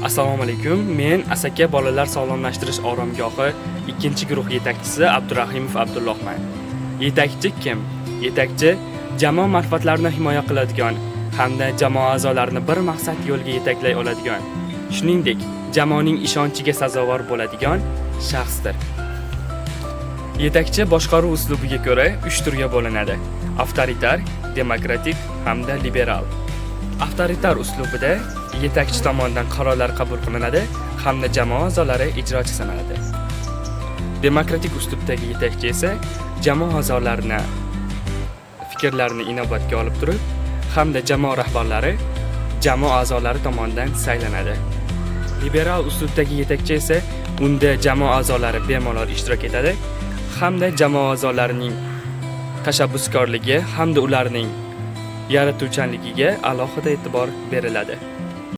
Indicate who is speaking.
Speaker 1: Assalomu alaykum. Men Asaka bolalar sog'lomlashtirish oromgohi 2-guruh yetakchisi Abdurahimov Abdullohman. Yetakchi kim? Yetakchi jamoa manfaatlarini himoya qiladigan hamda jamoa a'zolarini bir maqsad yo'lga yetaklay oladigan, shuningdek, jamoaning ishonchiga sazovor bo'ladigan shaxsdir. Yetakchi boshqaruv uslubiga ko'ra 3 turga bo'linadi: avtoritar, demokratik hamda liberal. Avtoritar uslubida yetakchi tomonidan qarorlar qabul qilinadi hamda jamoa a'zolari ijrochi sanaladi. Demokratik uslubdagi yetakchi esa jamoa a'zolarini fikrlarini inobatga olib turib hamda jamoa rahbarlari jamoa a'zolari tomonidan saylanadi. Liberal uslubdagi yetakchi esa unda jamoa a'zolari bemalol ishtirok etadi hamda jamoa a'zolarining tashabbuskorligi hamda ularning yaratuvchanligiga alohida e'tibor beriladi.